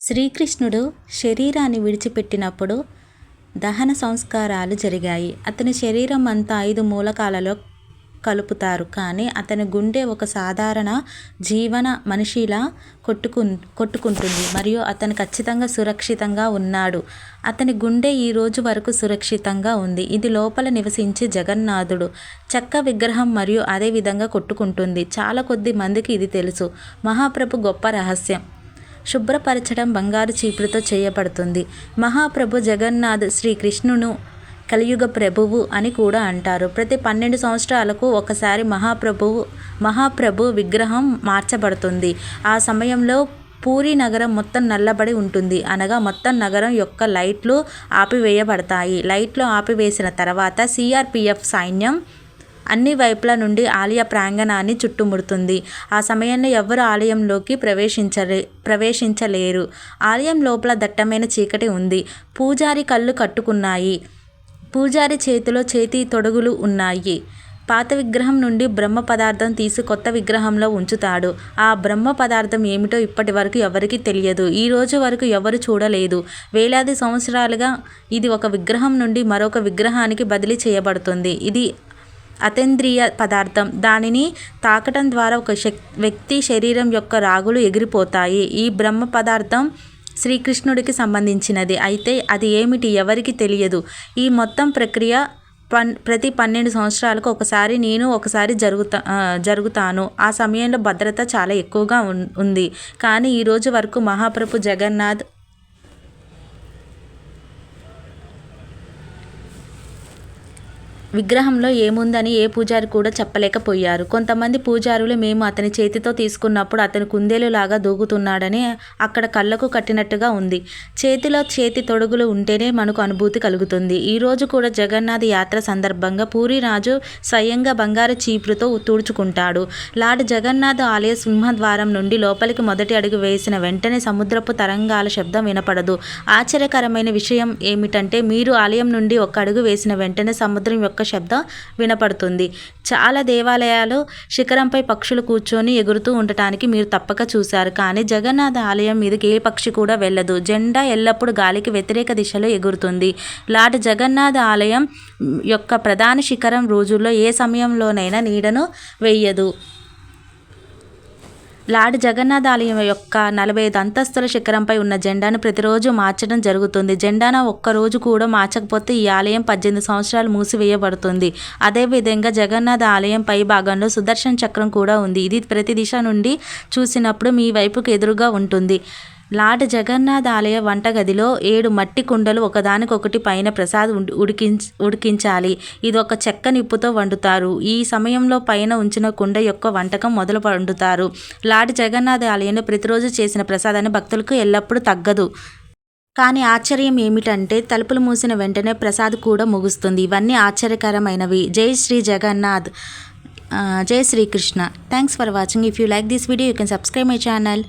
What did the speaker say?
శ్రీకృష్ణుడు శరీరాన్ని విడిచిపెట్టినప్పుడు దహన సంస్కారాలు జరిగాయి. అతని శరీరం అంతా 5 మూలకాలలో కలుపుతారు. కానీ అతని గుండె ఒక సాధారణ జీవన మనిషిలా కొట్టుకుంటుంది మరియు అతను ఖచ్చితంగా సురక్షితంగా ఉన్నాడు. అతని గుండె ఈ రోజు వరకు సురక్షితంగా ఉంది. ఇది లోపల నివసించే జగన్నాథుడు చెక్క విగ్రహం మరియు అదే విధంగా కొట్టుకుంటుంది. చాలా కొద్ది మందికి ఇది తెలుసు. మహాప్రభు గొప్ప రహస్యం శుభ్రపరచడం బంగారు చీపురుతో చేయబడుతుంది. మహాప్రభు జగన్నాథ్ శ్రీకృష్ణును కలియుగ ప్రభువు అని కూడా అంటారు. ప్రతి 12 సంవత్సరాలకు ఒకసారి మహాప్రభు విగ్రహం మార్చబడుతుంది. ఆ సమయంలో పూరి నగరం మొత్తం నల్లబడి ఉంటుంది. అనగా మొత్తం నగరం యొక్క లైట్లు ఆపివేయబడతాయి. లైట్లు ఆపివేసిన తర్వాత సిఆర్పిఎఫ్ సైన్యం అన్ని వైపుల నుండి ఆలయ ప్రాంగణాన్ని చుట్టుముడుతుంది. ఆ సమయంలో ఎవ్వరు ఆలయంలోకి ప్రవేశించలేరు. ఆలయం లోపల దట్టమైన చీకటి ఉంది. పూజారి కళ్ళు కట్టుకున్నాయి. పూజారి చేతిలో చేతి తొడుగులు ఉన్నాయి. పాత విగ్రహం నుండి బ్రహ్మ పదార్థం తీసి కొత్త విగ్రహంలో ఉంచుతాడు. ఆ బ్రహ్మ పదార్థం ఏమిటో ఇప్పటి వరకు ఎవరికీ తెలియదు. ఈ రోజు వరకు ఎవరు చూడలేదు. వేలాది సంవత్సరాలుగా ఇది ఒక విగ్రహం నుండి మరొక విగ్రహానికి బదిలీ చేయబడుతుంది. ఇది అతీంద్రియ పదార్థం. దానిని తాకటం ద్వారా ఒక వ్యక్తి శరీరం యొక్క రాగులు ఎగిరిపోతాయి. ఈ బ్రహ్మ పదార్థం శ్రీకృష్ణుడికి సంబంధించినది. అయితే అది ఏమిటి ఎవరికి తెలియదు. ఈ మొత్తం ప్రక్రియ ప్రతి 12 సంవత్సరాలకు ఒకసారి నేను ఒకసారి జరుగుతాను. ఆ సమయంలో భద్రత చాలా ఎక్కువగా ఉంది. కానీ ఈ రోజు వరకు మహాప్రభు జగన్నాథ్ విగ్రహంలో ఏముందని ఏ పూజారి కూడా చెప్పలేకపోయారు. కొంతమంది పూజారులు మేము అతని చేతితో తీసుకున్నప్పుడు అతను కుందేలులాగా దూకుతున్నాడని అక్కడ కళ్ళకు కట్టినట్టుగా ఉంది. చేతిలో చేతి తొడుగులు ఉంటేనే మనకు అనుభూతి కలుగుతుంది. ఈరోజు కూడా జగన్నాథ్ యాత్ర సందర్భంగా పూరి రాజు స్వయంగా బంగారు చీపురుతో తుడుచుకుంటాడు. లార్డ్ జగన్నాథ్ ఆలయ సింహద్వారం నుండి లోపలికి మొదటి అడుగు వేసిన వెంటనే సముద్రపు తరంగాల శబ్దం వినపడదు. ఆశ్చర్యకరమైన విషయం ఏమిటంటే మీరు ఆలయం నుండి ఒక అడుగు వేసిన వెంటనే సముద్రం యొక్క శబ్దం వినపడుతుంది. చాలా దేవాలయాలు శిఖరంపై పక్షులు కూర్చొని ఎగురుతూ ఉండటానికి మీరు తప్పక చూశారు. కానీ జగన్నాథ ఆలయం మీదకి ఏ పక్షి కూడా వెళ్ళదు. జెండా ఎల్లప్పుడూ గాలికి వ్యతిరేక దిశలో ఎగురుతుంది. లార్డ్ జగన్నాథ ఆలయం యొక్క ప్రధాన శిఖరం రోజుల్లో ఏ సమయంలోనైనా నీడను వేయదు. లార్డ్ జగన్నాథ్ ఆలయం యొక్క 45 అంతస్తుల శిఖరంపై ఉన్న జెండాను ప్రతిరోజు మార్చడం జరుగుతుంది. జెండాను ఒక్కరోజు కూడా మార్చకపోతే ఈ ఆలయం 18 సంవత్సరాలు మూసివేయబడుతుంది. అదేవిధంగా జగన్నాథ్ ఆలయం పై భాగంలో సుదర్శన చక్రం కూడా ఉంది. ఇది ప్రతి దిశ నుండి చూసినప్పుడు మీ వైపుకు ఎదురుగా ఉంటుంది. లార్డ్ జగన్నాథ్ ఆలయ వంటగదిలో 7 మట్టి కుండలు ఒకదానికొకటి పైన ప్రసాదం ఉడికించాలి. ఇది ఒక చెక్క నిప్పుతో వండుతారు. ఈ సమయంలో పైన ఉంచిన కుండ యొక్క వంటకం మొదలు వండుతారు. లార్డ్ జగన్నాథ్ ఆలయంలో ప్రతిరోజు చేసిన ప్రసాదాన్ని భక్తులకు ఎల్లప్పుడూ తగ్గదు. కానీ ఆశ్చర్యం ఏమిటంటే తలుపులు మూసిన వెంటనే ప్రసాద్ కూడా ముగుస్తుంది. ఇవన్నీ ఆశ్చర్యకరమైనవి. జై శ్రీ జగన్నాథ్. జై Shri Krishna. Thanks for watching. If you like this video you can subscribe my channel.